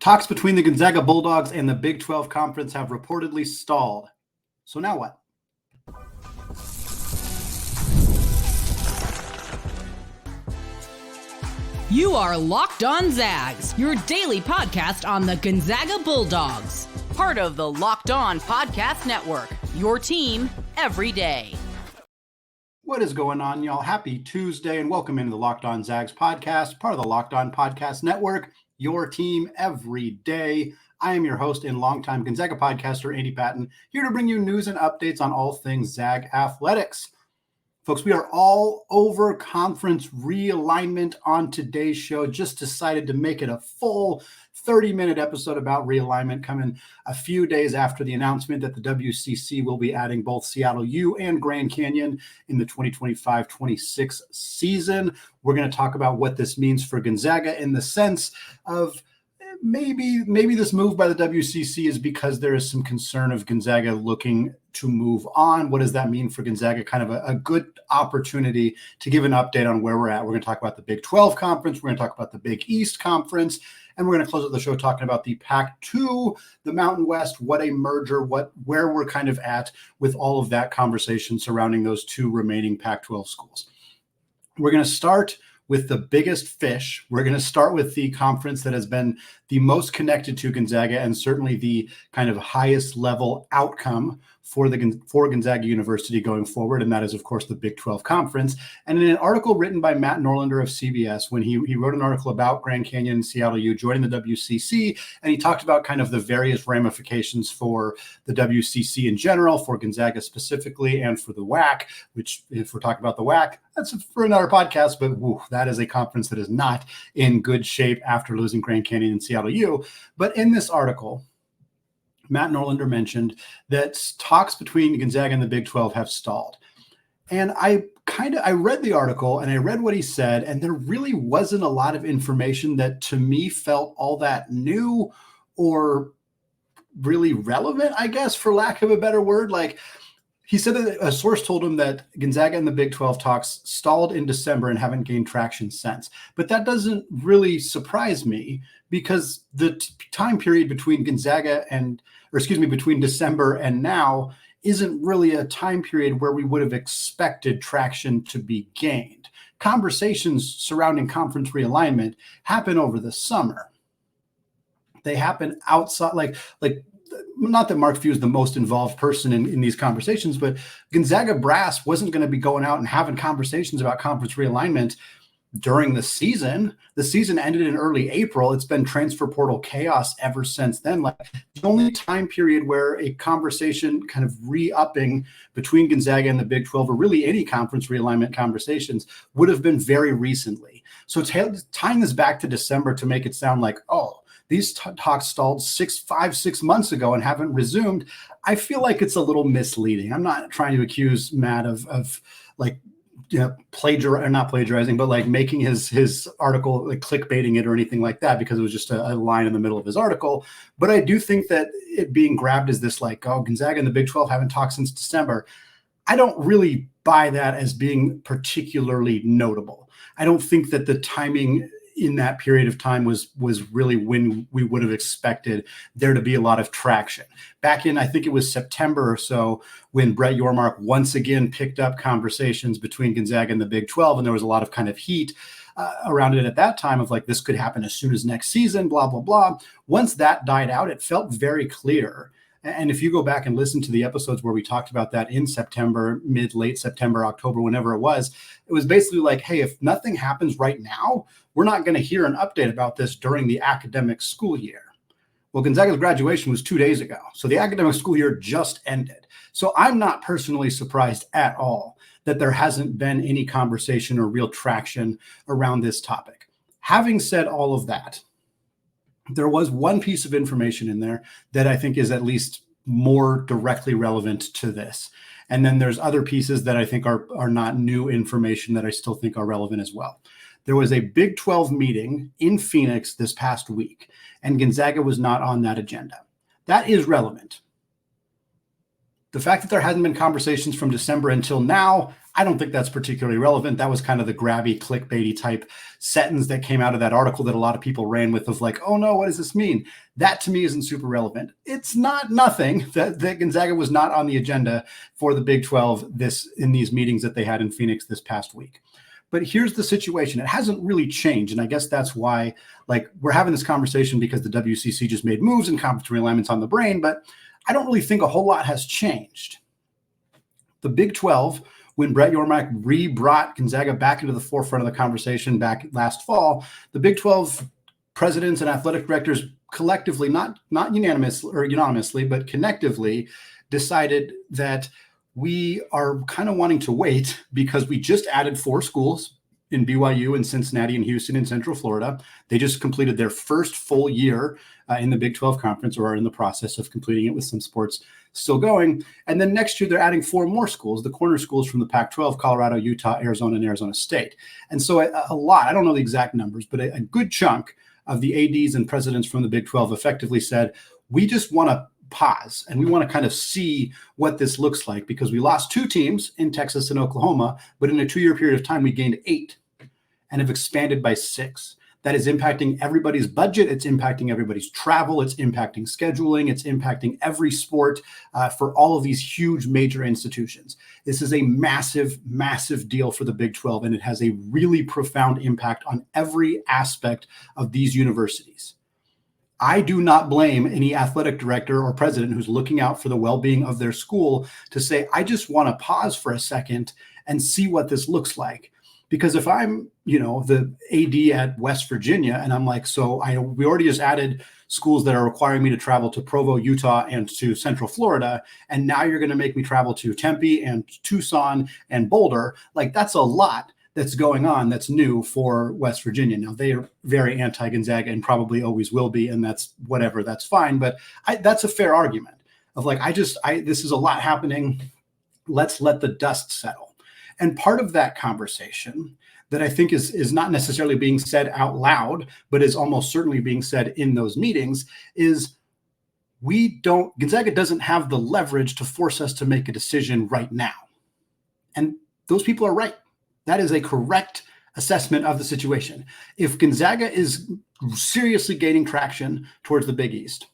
Talks between the Gonzaga Bulldogs and the Big 12 Conference have reportedly stalled. So now what? You are Locked On Zags, your daily podcast on the Gonzaga Bulldogs. Part of the Locked On Podcast Network, your team every day. What is going on, y'all? Happy Tuesday and welcome into the Locked On Zags podcast, part of the Locked On Podcast Network, your team every day. I am your host and longtime Gonzaga podcaster, Andy Patton, here to bring you news and updates on all things Zag athletics. Folks, we are all over conference realignment on today's show. Just decided to make it a full 30-minute episode about realignment, coming a few days after the announcement that the WCC will be adding both SeattleU and Grand Canyon in the 2025-26 season. We're going to talk about what this means for Gonzaga in the sense of maybe this move by the WCC is because there is some concern of Gonzaga looking to move on. What does that mean for Gonzaga? Kind of a good opportunity to give an update on where we're at. We're going to talk about the Big 12 Conference. We're going to talk about the Big East Conference. And we're going to close out the show talking about the Pac-2, the Mountain West, what a merger, where we're kind of at with all of that conversation surrounding those two remaining Pac-12 schools. We're going to start with the biggest fish. We're going to start with the conference that has been the most connected to Gonzaga and certainly the kind of highest level outcome for Gonzaga University going forward, and that is, of course, the Big 12 Conference. And in an article written by Matt Norlander of CBS, when he wrote an article about Grand Canyon and SeattleU joining the WCC, and he talked about kind of the various ramifications for the WCC in general, for Gonzaga specifically, and for the WAC, which, if we're talking about the WAC, that's for another podcast, but that is a conference that is not in good shape after losing Grand Canyon and SeattleU. But in this article, Matt Norlander mentioned that talks between Gonzaga and the Big 12 have stalled. And I read the article and I read what he said, and there really wasn't a lot of information that to me felt all that new or really relevant, I guess, for lack of a better word. Like, he said that a source told him that Gonzaga and the Big 12 talks stalled in December and haven't gained traction since. But that doesn't really surprise me because the time period between between December and now isn't really a time period where we would have expected traction to be gained. Conversations surrounding conference realignment happen over the summer. They happen outside, like not that Mark Few is the most involved person in these conversations, but Gonzaga brass wasn't going to be going out and having conversations about conference realignment during the season. The season ended in early April. It's been transfer portal chaos ever since then. Like, the only time period where a conversation kind of re-upping between Gonzaga and the Big 12, or really any conference realignment conversations, would have been very recently. So tying this back to December to make it sound like, these talks stalled 6 months ago and haven't resumed, I feel like it's a little misleading. I'm not trying to accuse Matt of not plagiarizing, but like making his article, like clickbaiting it or anything like that, because it was just a line in the middle of his article. But I do think that it being grabbed as this Gonzaga and the Big 12 haven't talked since December, I don't really buy that as being particularly notable. I don't think that the timing in that period of time was really when we would have expected there to be a lot of traction. Back in, I think it was September or so, when Brett Yormark once again picked up conversations between Gonzaga and the Big 12, and there was a lot of kind of heat around it at that time of like, this could happen as soon as next season, blah, blah, blah. Once that died out, it felt very clear. And if you go back and listen to the episodes where we talked about that in September, late September, October, whenever it was basically like, hey, if nothing happens right now, we're not going to hear an update about this during the academic school year. Well, Gonzaga's graduation was 2 days ago. So the academic school year just ended. So I'm not personally surprised at all that there hasn't been any conversation or real traction around this topic. Having said all of that, there was one piece of information in there that I think is at least more directly relevant to this. And then there's other pieces that I think are not new information that I still think are relevant as well. There was a Big 12 meeting in Phoenix this past week, and Gonzaga was not on that agenda. That is relevant. The fact that there hasn't been conversations from December until now, I don't think that's particularly relevant. That was kind of the grabby, clickbaity type sentence that came out of that article that a lot of people ran with of like, oh no, what does this mean? That to me isn't super relevant. It's not nothing that Gonzaga was not on the agenda for the Big 12 in these meetings that they had in Phoenix this past week. But here's the situation. It hasn't really changed. And I guess that's why we're having this conversation because the WCC just made moves and conference realignment's on the brain. But I don't really think a whole lot has changed. The Big 12, when Brett Yormark re-brought Gonzaga back into the forefront of the conversation back last fall, the Big 12 presidents and athletic directors collectively, not unanimously, but connectively decided that we are kind of wanting to wait because we just added 4 schools in BYU and Cincinnati and Houston and Central Florida. They just completed their first full year in the Big 12 conference, or are in the process of completing it with some sports still going. And then next year, they're adding 4 more schools, the corner schools from the Pac-12, Colorado, Utah, Arizona, and Arizona State. And so a lot, I don't know the exact numbers, but a good chunk of the ADs and presidents from the Big 12 effectively said, we just want to pause and we want to kind of see what this looks like, because we lost 2 teams in Texas and Oklahoma, but in a 2-year period of time, we gained 8 and have expanded by 6. That is impacting everybody's budget. It's impacting everybody's travel. It's impacting scheduling. It's impacting every sport for all of these huge major institutions. This is a massive, massive deal for the Big 12, and it has a really profound impact on every aspect of these universities. I do not blame any athletic director or president who's looking out for the well-being of their school to say, I just want to pause for a second and see what this looks like. Because if I'm, the AD at West Virginia, and I'm like, we already just added schools that are requiring me to travel to Provo, Utah, and to Central Florida, and now you're going to make me travel to Tempe and Tucson and Boulder, that's a lot that's going on that's new for West Virginia. Now, they are very anti-Gonzaga and probably always will be, and that's whatever, that's fine. But that's a fair argument of this is a lot happening. Let's let the dust settle. And part of that conversation that I think is not necessarily being said out loud, but is almost certainly being said in those meetings is Gonzaga doesn't have the leverage to force us to make a decision right now. And those people are right. That is a correct assessment of the situation. If Gonzaga is seriously gaining traction towards the Big East,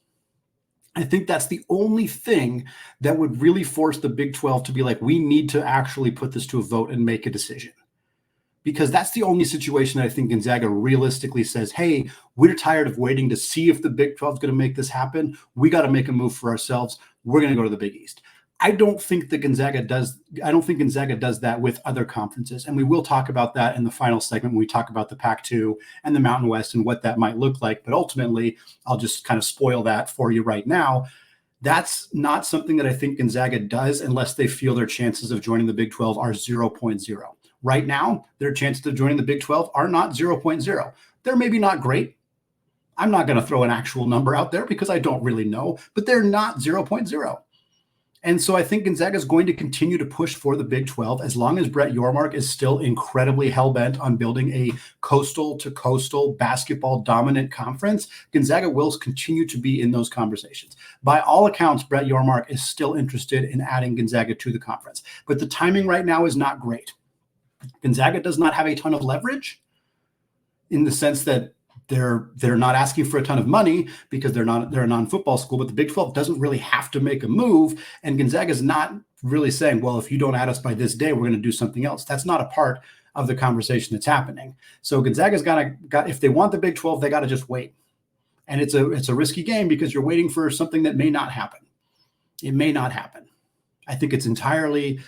I think that's the only thing that would really force the Big 12 to be like, we need to actually put this to a vote and make a decision. Because that's the only situation that I think Gonzaga realistically says, hey, we're tired of waiting to see if the Big 12 is going to make this happen. We got to make a move for ourselves. We're going to go to the Big East. I don't think Gonzaga does that with other conferences. And we will talk about that in the final segment when we talk about the Pac-2 and the Mountain West and what that might look like. But ultimately, I'll just kind of spoil that for you right now. That's not something that I think Gonzaga does unless they feel their chances of joining the Big 12 are 0.0. Right now, their chances of joining the Big 12 are not 0.0. They're maybe not great. I'm not going to throw an actual number out there because I don't really know, but they're not 0.0. And so I think Gonzaga is going to continue to push for the Big 12 as long as Brett Yormark is still incredibly hell-bent on building a coastal-to-coastal basketball dominant conference. Gonzaga will continue to be in those conversations. By all accounts, Brett Yormark is still interested in adding Gonzaga to the conference. But the timing right now is not great. Gonzaga does not have a ton of leverage in the sense that they're not asking for a ton of money because they're a non-football school, but the Big 12 doesn't really have to make a move. And Gonzaga is not really saying, well, if you don't add us by this day, we're going to do something else. That's not a part of the conversation that's happening. So Gonzaga's got if they want the Big 12, they got to just wait. And it's a risky game because you're waiting for something that may not happen. It may not happen. I think it's entirely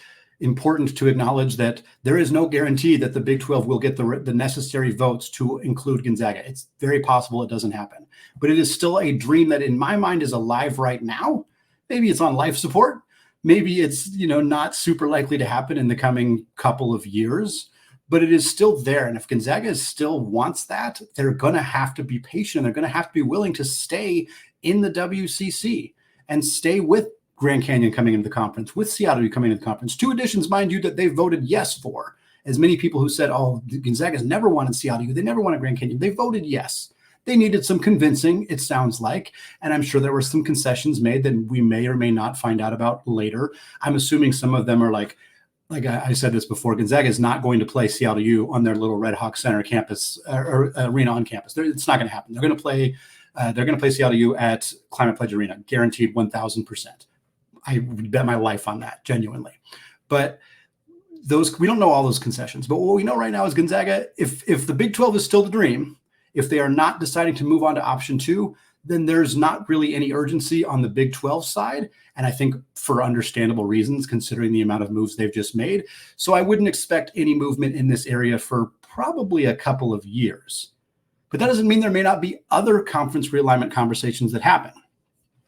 important to acknowledge that there is no guarantee that the Big 12 will get the necessary votes to include Gonzaga. It's very possible it doesn't happen, but it is still a dream that in my mind is alive right now. Maybe it's on life support. Maybe it's, not super likely to happen in the coming couple of years, but it is still there. And if Gonzaga still wants that, they're going to have to be patient. They're going to have to be willing to stay in the WCC and stay with Grand Canyon coming into the conference, with SeattleU coming into the conference. 2 additions, mind you, that they voted yes for. As many people who said, oh, Gonzaga's never wanted SeattleU, they never wanted Grand Canyon, they voted yes. They needed some convincing, it sounds like, and I'm sure there were some concessions made that we may or may not find out about later. I'm assuming some of them are like, like I said this before, Gonzaga is not going to play SeattleU on their little Red Hawk Center campus or arena on campus. It's not going to happen. They're going to play SeattleU at Climate Pledge Arena, guaranteed 1,000%. I would bet my life on that, genuinely. But we don't know all those concessions. But what we know right now is Gonzaga, if the Big 12 is still the dream, if they are not deciding to move on to option 2, then there's not really any urgency on the Big 12 side. And I think for understandable reasons, considering the amount of moves they've just made. So I wouldn't expect any movement in this area for probably a couple of years. But that doesn't mean there may not be other conference realignment conversations that happen.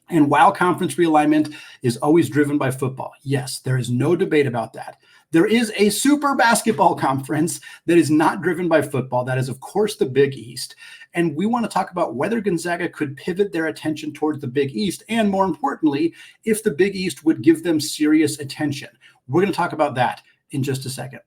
And while conference realignment is always driven by football, yes, there is no debate about that. There is a super basketball conference that is not driven by football. That is, of course, the Big East. And we want to talk about whether Gonzaga could pivot their attention towards the Big East. And more importantly, if the Big East would give them serious attention. We're going to talk about that in just a second.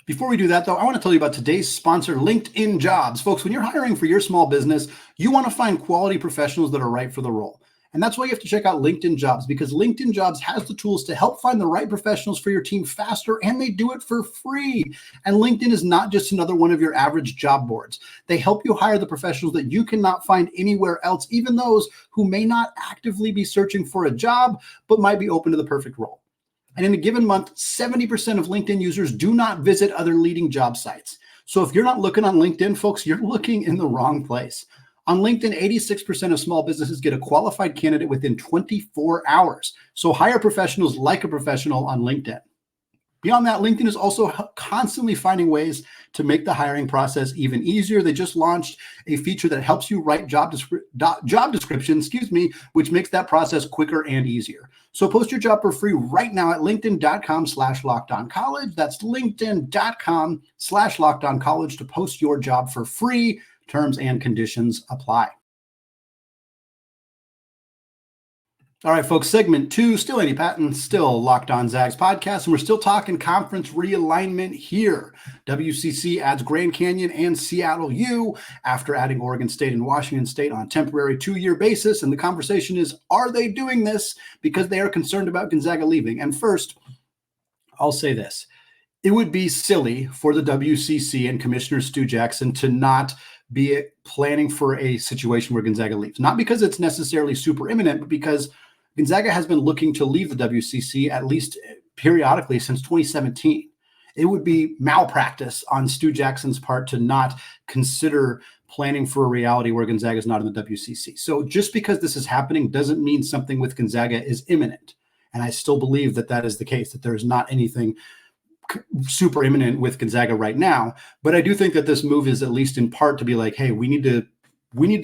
Before we do that, though, I want to tell you about today's sponsor, LinkedIn Jobs. Folks, when you're hiring for your small business, you want to find quality professionals that are right for the role. And that's why you have to check out LinkedIn Jobs, because LinkedIn Jobs has the tools to help find the right professionals for your team faster, and they do it for free. And LinkedIn is not just another one of your average job boards. They help you hire the professionals that you cannot find anywhere else, even those who may not actively be searching for a job, but might be open to the perfect role. And in a given month, 70% of LinkedIn users do not visit other leading job sites. So if you're not looking on LinkedIn, folks, you're looking in the wrong place. On LinkedIn, 86% of small businesses get a qualified candidate within 24 hours. So hire professionals like a professional on LinkedIn. Beyond that, LinkedIn is also constantly finding ways to make the hiring process even easier. They just launched a feature that helps you write job descriptions, which makes that process quicker and easier. So post your job for free right now at linkedin.com/lockedoncollege. That's linkedin.com/lockedoncollege to post your job for free. Terms and conditions apply. All right, folks, segment 2, still Andy Patton, still Locked On Zags podcast, and we're still talking conference realignment here. WCC adds Grand Canyon and SeattleU after adding Oregon State and Washington State on a temporary 2-year basis, and the conversation is, are they doing this because they are concerned about Gonzaga leaving? And first, I'll say this. It would be silly for the WCC and Commissioner Stu Jackson to not be planning for a situation where Gonzaga leaves. Not because it's necessarily super imminent, but because Gonzaga has been looking to leave the WCC at least periodically since 2017. It would be malpractice on Stu Jackson's part to not consider planning for a reality where Gonzaga is not in the WCC. So just because this is happening doesn't mean something with Gonzaga is imminent. And I still believe that that is the case, that there is not anything super imminent with Gonzaga right now. But I do think that this move is at least in part to be like, hey, we need to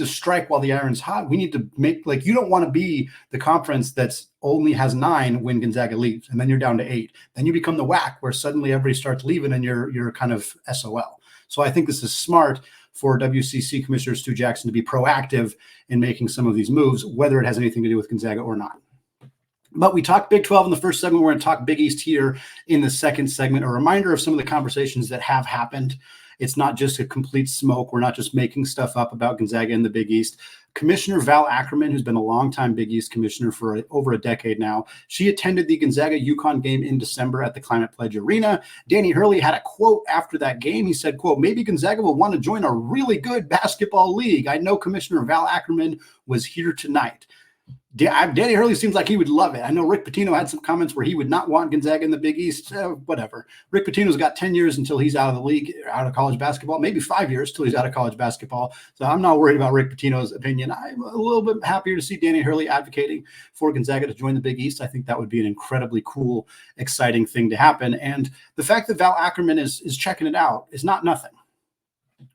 strike while the iron's hot. We need to make, like, you don't want to be the conference that's only has 9 when Gonzaga leaves, and then you're down to 8. Then you become the WAC where suddenly everybody starts leaving and you're kind of SOL. So I think this is smart for WCC Commissioner Stu Jackson to be proactive in making some of these moves, whether it has anything to do with Gonzaga or not. But we talked Big 12 in the first segment. We're going to talk Big East here in the second segment. A reminder of some of the conversations that have happened. It's not just a complete smoke. We're not just making stuff up about Gonzaga in the Big East. Commissioner Val Ackerman, who's been a longtime Big East commissioner for over a decade now, she attended the Gonzaga UConn game in December at the Climate Pledge Arena. Danny Hurley had a quote after that game. He said, quote, "Maybe Gonzaga will want to join a really good basketball league. I know Commissioner Val Ackerman was here tonight." Danny Hurley seems like he would love it. I know Rick Pitino had some comments where he would not want Gonzaga in the Big East. Whatever. Rick Pitino's got 10 years until he's out of the league, out of college basketball, maybe 5 years till he's out of college basketball. So I'm not worried about Rick Pitino's opinion. I'm a little bit happier to see Danny Hurley advocating for Gonzaga to join the Big East. I think that would be an incredibly cool, exciting thing to happen. And the fact that Val Ackerman is checking it out is not nothing.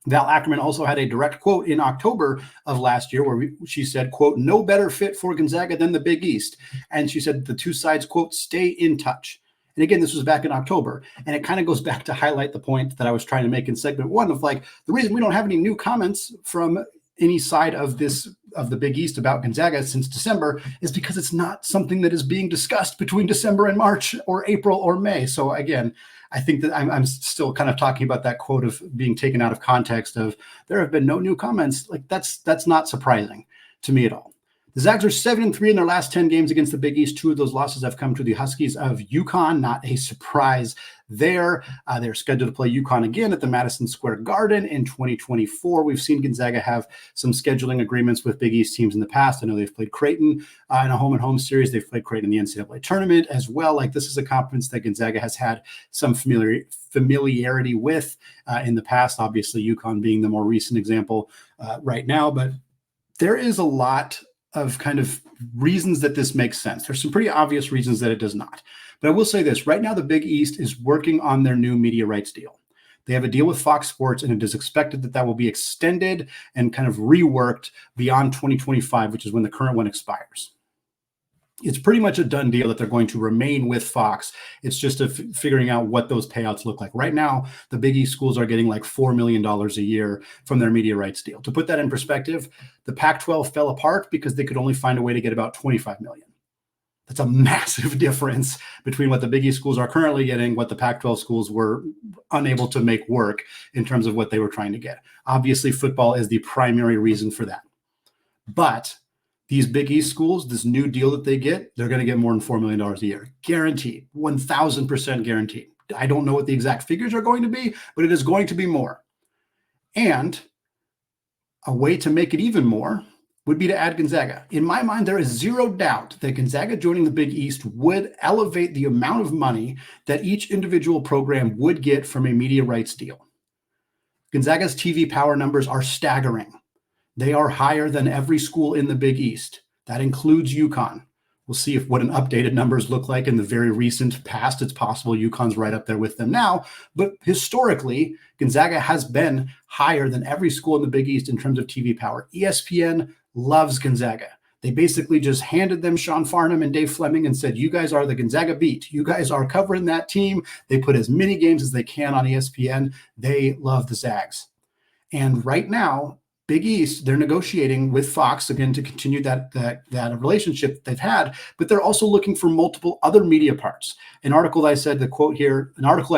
Val Ackerman also had a direct quote in October of last year where she said, quote, "No better fit for Gonzaga than the Big East." And she said the two sides, quote, "stay in touch." And again, this was back in October. And it kind of goes back to highlight the point that I was trying to make in segment 1 of, like, the reason we don't have any new comments from any side of the Big East about Gonzaga since December is because it's not something that is being discussed between December and March or April or May. So again, I think that I'm still kind of talking about that quote of being taken out of context of there have been no new comments. Like that's not surprising to me at all. The Zags are 7-3 in their last 10 games against the Big East. 2 of those losses have come to the Huskies of UConn. Not a surprise there. They're scheduled to play UConn again at the Madison Square Garden in 2024. We've seen Gonzaga have some scheduling agreements with Big East teams in the past. I know they've played Creighton in a home-and-home series. They've played Creighton in the NCAA tournament as well. Like, this is a conference that Gonzaga has had some familiarity with in the past. Obviously, UConn being the more recent example right now. But there is a lot of kind of reasons that this makes sense. There's some pretty obvious reasons that it does not. But I will say this, right now the Big East is working on their new media rights deal. They have a deal with Fox Sports, and it is expected that that will be extended and kind of reworked beyond 2025, which is when the current one expires. It's pretty much a done deal that they're going to remain with Fox. It's just figuring out what those payouts look like. Right now, the Big East schools are getting like $4 million a year from their media rights deal. To put that in perspective, the Pac-12 fell apart because they could only find a way to get about $25 million. That's a massive difference between what the Big East schools are currently getting, what the Pac-12 schools were unable to make work in terms of what they were trying to get. Obviously, football is the primary reason for that. But these Big East schools, this new deal that they get, they're going to get more than $4 million a year. Guaranteed, 1,000% guaranteed. I don't know what the exact figures are going to be, but it is going to be more. And a way to make it even more would be to add Gonzaga. In my mind, there is zero doubt that Gonzaga joining the Big East would elevate the amount of money that each individual program would get from a media rights deal. Gonzaga's TV power numbers are staggering. They are higher than every school in the Big East. That includes UConn. We'll see what an updated numbers look like in the very recent past. It's possible UConn's right up there with them now. But historically, Gonzaga has been higher than every school in the Big East in terms of TV power. ESPN loves Gonzaga. They basically just handed them Sean Farnham and Dave Fleming and said, you guys are the Gonzaga beat. You guys are covering that team. They put as many games as they can on ESPN. They love the Zags. And right now, Big East, they're negotiating with Fox again to continue that relationship that they've had, but they're also looking for multiple other media parts. An article I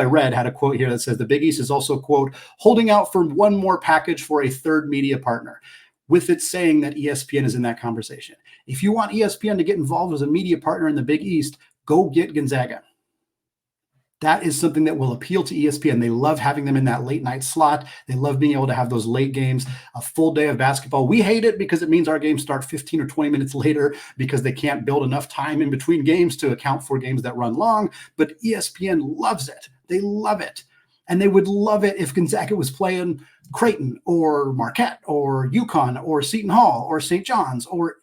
read had a quote here that says the Big East is also, quote, holding out for one more package for a third media partner, with it saying that ESPN is in that conversation. If you want ESPN to get involved as a media partner in the Big East, go get Gonzaga. That is something that will appeal to ESPN. They love having them in that late night slot. They love being able to have those late games, a full day of basketball. We hate it because it means our games start 15 or 20 minutes later because they can't build enough time in between games to account for games that run long. But ESPN loves it. They love it. And they would love it if Gonzaga was playing Creighton or Marquette or UConn or Seton Hall or St. John's or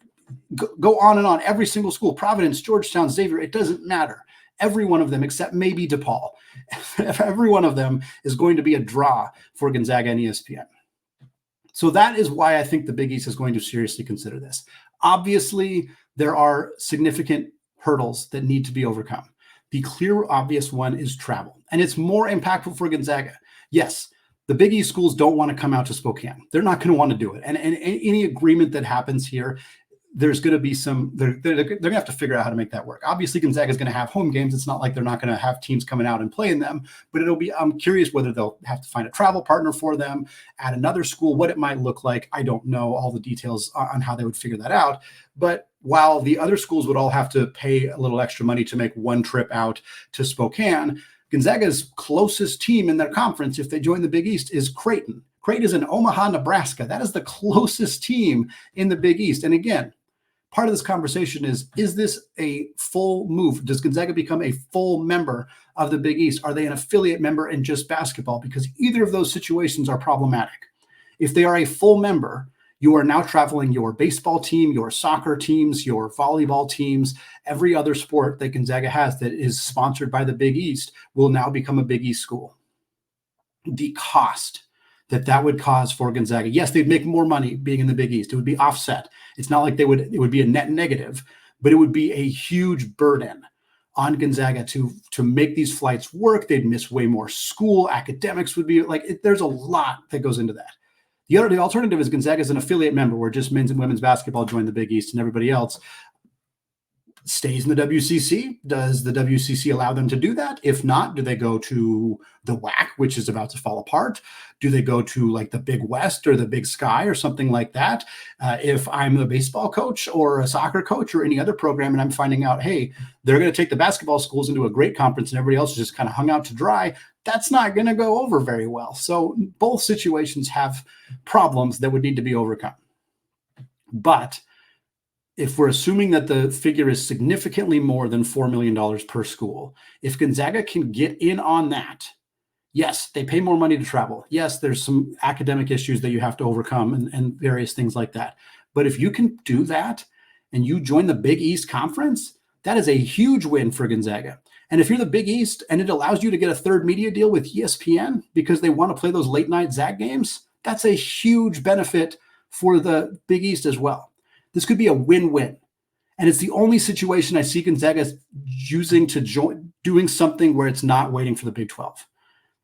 go on and on. Every single school, Providence, Georgetown, Xavier, it doesn't matter. Every one of them, except maybe DePaul, every one of them is going to be a draw for Gonzaga and ESPN. So that is why I think the Big East is going to seriously consider this. Obviously, there are significant hurdles that need to be overcome. The clear, obvious one is travel, and it's more impactful for Gonzaga. Yes, the Big East schools don't want to come out to Spokane. They're not going to want to do it. And any agreement that happens here, there's going to be they're going to have to figure out how to make that work. Obviously, Gonzaga is going to have home games. It's not like they're not going to have teams coming out and playing them, but I'm curious whether they'll have to find a travel partner for them at another school, what it might look like. I don't know all the details on how they would figure that out. But while the other schools would all have to pay a little extra money to make one trip out to Spokane, Gonzaga's closest team in their conference, if they join the Big East, is Creighton. Creighton is in Omaha, Nebraska. That is the closest team in the Big East. And again, part of this conversation is this a full move? Does Gonzaga become a full member of the Big East? Are they an affiliate member in just basketball? Because either of those situations are problematic. If they are a full member, you are now traveling your baseball team, your soccer teams, your volleyball teams, every other sport that Gonzaga has that is sponsored by the Big East will now become a Big East school. The cost that would cause for Gonzaga. Yes, they'd make more money being in the Big It would be offset. It's not like it would be a net negative, but it would be a huge burden on Gonzaga to make these flights work. They'd miss way more school. Academics would be there's a lot that goes into that. The alternative is Gonzaga is an affiliate member where just men's and women's basketball join the Big East and everybody else stays in the WCC? Does the WCC allow them to do that? If not, do they go to the WAC, which is about to fall apart? Do they go to like the Big West or the Big Sky or something like that? If I'm a baseball coach or a soccer coach or any other program and I'm finding out, hey, they're going to take the basketball schools into a great conference and everybody else is just kind of hung out to dry, that's not going to go over very well. So both situations have problems that would need to be overcome. But if we're assuming that the figure is significantly more than $4 million per school, if Gonzaga can get in on that, yes, they pay more money to travel. Yes, there's some academic issues that you have to overcome and various things like that. But if you can do that and you join the Big East Conference, that is a huge win for Gonzaga. And if you're the Big East and it allows you to get a third media deal with ESPN because they want to play those late night Zag games, that's a huge benefit for the Big East as well. This could be a win-win. And it's the only situation I see Gonzaga using to join, doing something where it's not waiting for the Big 12.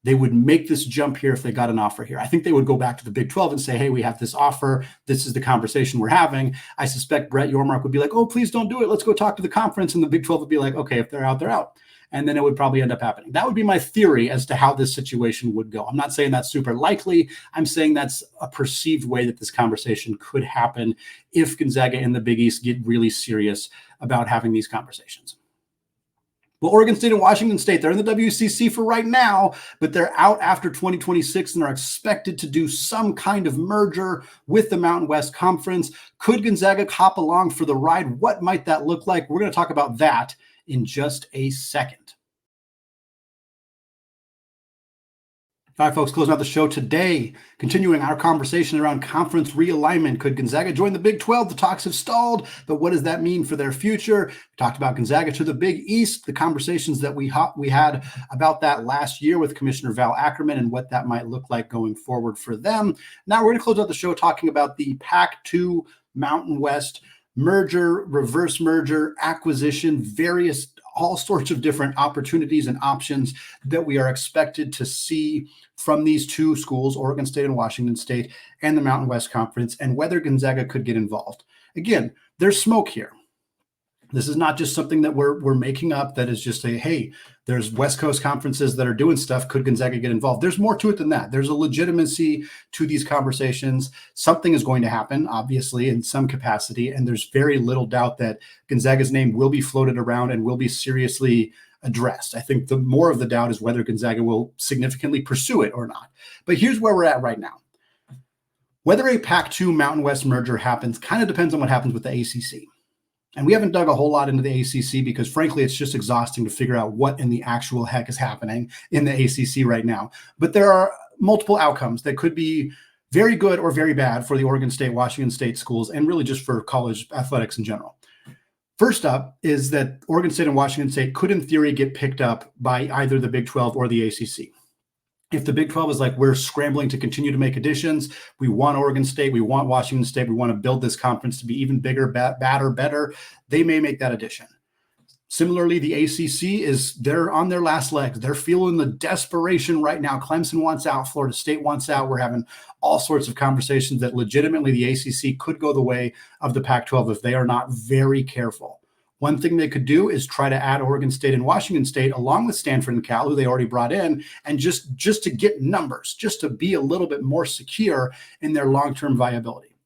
They would make this jump here if they got an offer here. I think they would go back to the Big 12 and say, hey, we have this offer. This is the conversation we're having. I suspect Brett Yormark would be like, oh, please don't do it. Let's go talk to the conference. And the Big 12 would be like, okay, if they're out, they're out. And then it would probably end up happening. That would be my theory as to how this situation would go. I'm not saying that's super likely. I'm saying that's a perceived way that this conversation could happen if Gonzaga and the Big East get really serious about having these conversations. Well, Oregon State and Washington State, they're in the WCC for right now, but they're out after 2026 and are expected to do some kind of merger with the Mountain West Conference. Could Gonzaga hop along for the ride? What might that look like? We're going to talk about that in just a second. All right, folks, closing out the show today, continuing our conversation around conference realignment. Could Gonzaga join the Big 12? The talks have stalled, but what does that mean for their future? We talked about Gonzaga to the Big East, the conversations that we had about that last year with Commissioner Val Ackerman and what that might look like going forward for them. Now we're going to close out the show talking about the Pac-2 Mountain West merger, reverse merger, acquisition, all sorts of different opportunities and options that we are expected to see from these two schools, Oregon State and Washington State, and the Mountain West Conference, and whether Gonzaga could get involved. Again, there's smoke here. This is not just something that we're making up that is just a, hey, there's West Coast conferences that are doing stuff. Could Gonzaga get involved? There's more to it than that. There's a legitimacy to these conversations. Something is going to happen, obviously, in some capacity, and there's very little doubt that Gonzaga's name will be floated around and will be seriously addressed. I think the more of the doubt is whether Gonzaga will significantly pursue it or not. But here's where we're at right now. Whether a Pac-2 Mountain West merger happens kind of depends on what happens with the ACC. And we haven't dug a whole lot into the ACC because, frankly, it's just exhausting to figure out what in the actual heck is happening in the ACC right now. But there are multiple outcomes that could be very good or very bad for the Oregon State, Washington State schools, and really just for college athletics in general. First up is that Oregon State and Washington State could, in theory, get picked up by either the Big 12 or the ACC. If the Big 12 is like, we're scrambling to continue to make additions, we want Oregon State, we want Washington State, we want to build this conference to be even bigger, badder, better, they may make that addition. Similarly, the ACC they're on their last legs. They're feeling the desperation right now. Clemson wants out, Florida State wants out. We're having all sorts of conversations that legitimately the ACC could go the way of the Pac-12 if they are not very careful. One thing they could do is try to add Oregon State and Washington State along with Stanford and Cal, who they already brought in, and just to get numbers, just to be a little bit more secure in their long-term viability.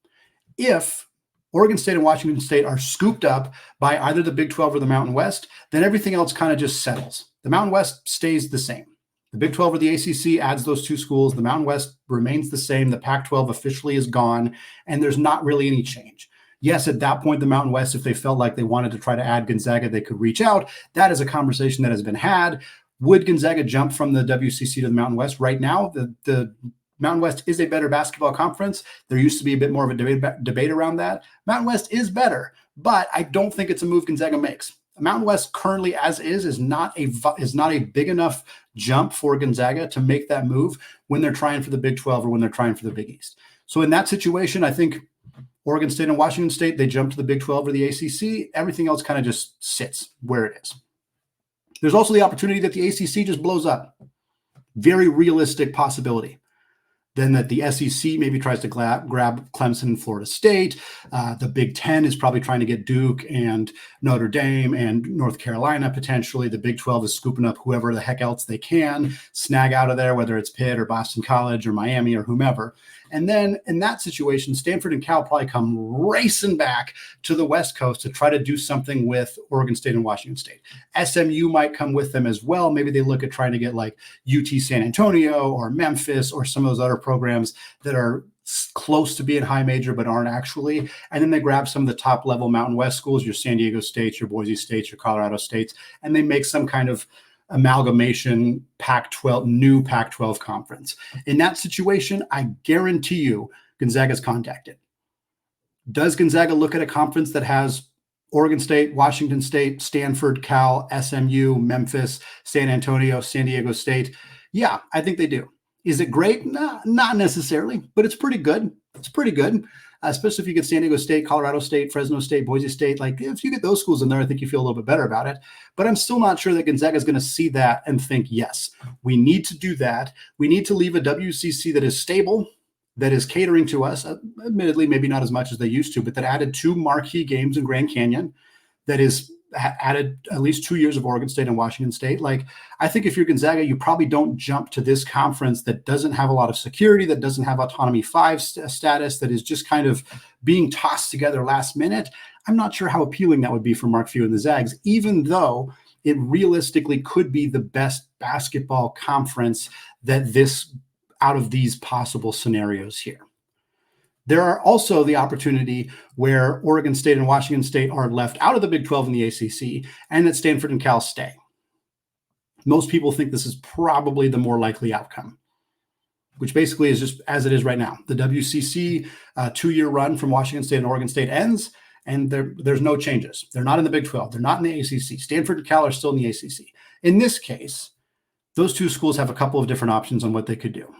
If Oregon State and Washington State are scooped up by either the Big 12 or the Mountain West, then everything else kind of just settles. The Mountain West stays the same. The Big 12 or the ACC adds those two schools. The Mountain West remains the same. The Pac-12 officially is gone, and there's not really any change. Yes, at that point, the Mountain West, if they felt like they wanted to try to add Gonzaga, they could reach out. That is a conversation that has been had. Would Gonzaga jump from the WCC to the Mountain West? Right now, the Mountain West is a better basketball conference. There used to be a bit more of a debate around that. Mountain West is better, but I don't think it's a move Gonzaga makes. Mountain West currently as is not a big enough jump for Gonzaga to make that move when they're trying for the Big 12 or when they're trying for the Big East. So in that situation, I think Oregon State and Washington State, they jump to the Big 12 or the ACC. Everything else kind of just sits where it is. There's also the opportunity that the ACC just blows up. Very realistic possibility. Then that the SEC maybe tries to grab Clemson and Florida State. The Big Ten is probably trying to get Duke and Notre Dame and North Carolina potentially. The Big 12 is scooping up whoever the heck else they can snag out of there, whether it's Pitt or Boston College or Miami or whomever. And then in that situation, Stanford and Cal probably come racing back to the West Coast to try to do something with Oregon State and Washington State. SMU might come with them as well. Maybe they look at trying to get like UT San Antonio or Memphis or some of those other programs that are close to being high major but aren't actually. And then they grab some of the top level Mountain West schools, your San Diego States, your Boise States, your Colorado States, and they make some kind of amalgamation new Pac-12 conference. In that situation, I guarantee you Gonzaga's contacted. Does Gonzaga look at a conference that has Oregon State, Washington State, Stanford, Cal, SMU, Memphis, San Antonio, San Diego State? Yeah, I think they do. Is it great? Nah, not necessarily, but it's pretty good. It's pretty good. Especially if you get San Diego State, Colorado State, Fresno State, Boise State. Like if you get those schools in there, I think you feel a little bit better about it. But I'm still not sure that Gonzaga is going to see that and think, yes, we need to do that. We need to leave a WCC that is stable, that is catering to us, admittedly, maybe not as much as they used to, but that added 2 marquee games in Grand Canyon, that is added at least 2 years of Oregon State and Washington State. Like, I think if you're Gonzaga, you probably don't jump to this conference that doesn't have a lot of security, that doesn't have autonomy 5 status, that is just kind of being tossed together last minute. I'm not sure how appealing that would be for Mark Few and the Zags, even though it realistically could be the best basketball conference that this out of these possible scenarios here. There are also the opportunity where Oregon State and Washington State are left out of the Big 12 and the ACC, and that Stanford and Cal stay. Most people think this is probably the more likely outcome, which basically is just as it is right now. The WCC 2-year run from Washington State and Oregon State ends, and there's no changes. They're not in the Big 12. They're not in the ACC. Stanford and Cal are still in the ACC. In this case, those 2 schools have a couple of different options on what they could do.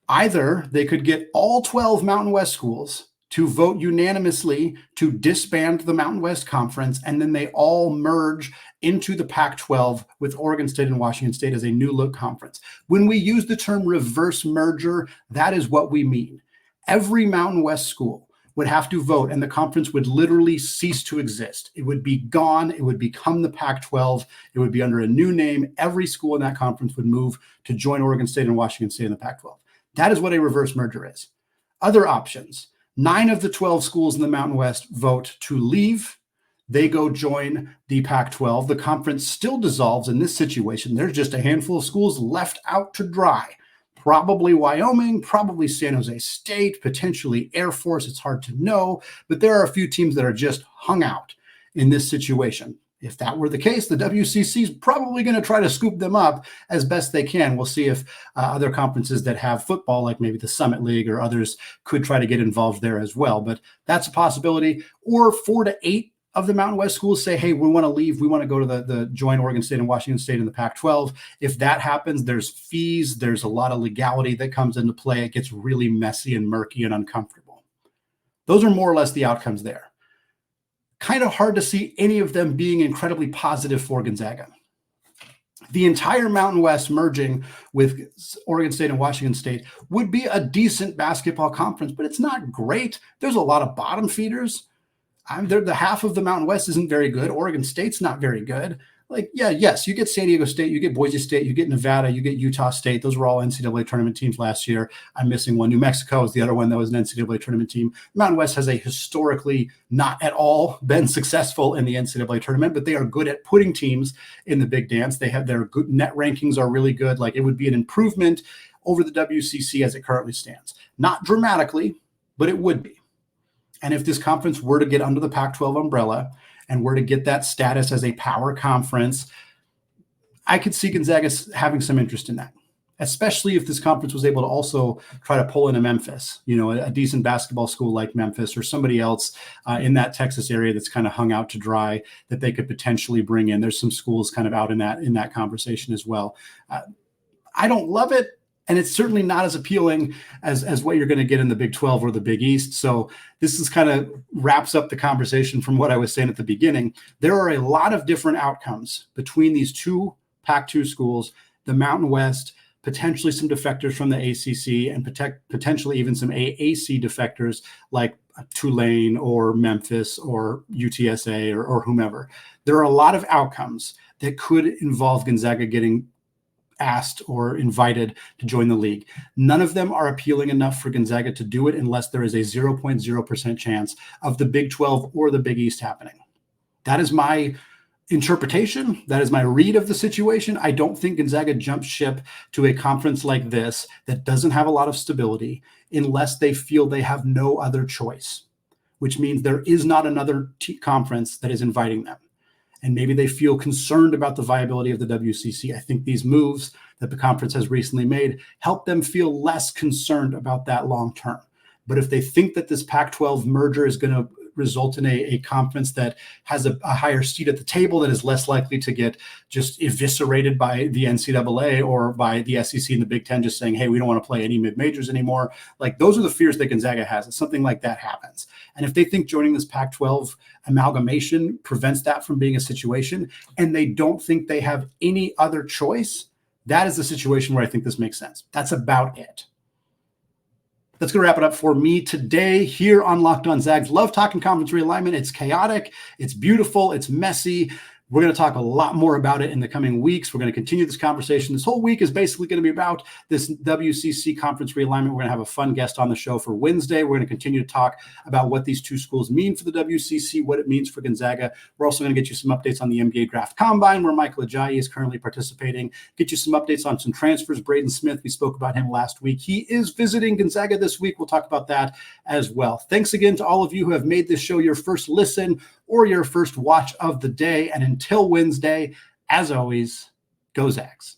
Either they could get all 12 Mountain West schools to vote unanimously to disband the Mountain West Conference, and then they all merge into the Pac-12 with Oregon State and Washington State as a new look conference. When we use the term reverse merger, that is what we mean. Every Mountain West school would have to vote, and the conference would literally cease to exist. It would be gone. It would become the Pac-12. It would be under a new name. Every school in that conference would move to join Oregon State and Washington State in the Pac-12. That is what a reverse merger is. Other options: 9 of the 12 schools in the Mountain West vote to leave. They go join the Pac-12. The conference still dissolves in this situation. There's just a handful of schools left out to dry. Probably Wyoming, probably San Jose State, potentially Air Force. It's hard to know, but there are a few teams that are just hung out in this situation. If that were the case, the WCC is probably going to try to scoop them up as best they can. We'll see if other conferences that have football, like maybe the Summit League or others, could try to get involved there as well. But that's a possibility. Or 4 to 8 of the Mountain West schools say, hey, we want to leave. We want to go to the join Oregon State and Washington State in the Pac-12. If that happens, there's fees. There's a lot of legality that comes into play. It gets really messy and murky and uncomfortable. Those are more or less the outcomes there. Kind of hard to see any of them being incredibly positive for Gonzaga. The entire Mountain West merging with Oregon State and Washington State would be a decent basketball conference, but it's not great. There's a lot of bottom feeders. The half of the Mountain West isn't very good. Oregon State's not very good. Like, yeah, yes, you get San Diego State, you get Boise State, you get Nevada, you get Utah State. Those were all NCAA tournament teams last year. I'm missing one. New Mexico is the other one that was an NCAA tournament team. Mountain West has a historically not at all been successful in the NCAA tournament, but they are good at putting teams in the big dance. They have their good net rankings are really good. Like, it would be an improvement over the WCC as it currently stands. Not dramatically, but it would be. And if this conference were to get under the Pac-12 umbrella and were to get that status as a power conference, I could see Gonzaga having some interest in that, especially if this conference was able to also try to pull in a Memphis, a decent basketball school like Memphis or somebody else in that Texas area that's kind of hung out to dry that they could potentially bring in. There's some schools kind of out in that conversation as well. I don't love it. And it's certainly not as appealing as what you're going to get in the Big 12 or the Big East. So this is kind of wraps up the conversation from what I was saying at the beginning. There are a lot of different outcomes between these 2 Pac-2 schools, the Mountain West, potentially some defectors from the ACC, and potentially even some AAC defectors like Tulane or Memphis or UTSA or whomever. There are a lot of outcomes that could involve Gonzaga getting asked or invited to join the league. None of them are appealing enough for Gonzaga to do it unless there is a 0.0% chance of the Big 12 or the Big East happening. That is my interpretation. That is my read of the situation. I don't think Gonzaga jumps ship to a conference like this that doesn't have a lot of stability unless they feel they have no other choice, which means there is not another conference that is inviting them. And maybe they feel concerned about the viability of the WCC. I think these moves that the conference has recently made help them feel less concerned about that long term. But if they think that this Pac-12 merger is going to result in a conference that has a higher seat at the table, that is less likely to get just eviscerated by the NCAA or by the SEC and the Big Ten just saying, hey, we don't want to play any mid-majors anymore. Like, those are the fears that Gonzaga has. If something like that happens. And if they think joining this Pac-12 amalgamation prevents that from being a situation, and they don't think they have any other choice, that is the situation where I think this makes sense. That's about it. That's going to wrap it up for me today here on Locked On Zags. Love talking conference realignment. It's chaotic. It's beautiful. It's messy. We're going to talk a lot more about it in the coming weeks. We're going to continue this conversation. This whole week is basically going to be about this WCC conference realignment. We're going to have a fun guest on the show for Wednesday. We're going to continue to talk about what these two schools mean for the WCC, what it means for Gonzaga. We're also going to get you some updates on the NBA Draft Combine, where Michael Ajayi is currently participating. Get you some updates on some transfers. Braden Smith, we spoke about him last week. He is visiting Gonzaga this week. We'll talk about that as well. Thanks again to all of you who have made this show your first listen or your first watch of the day. And until Wednesday, as always, go Zags.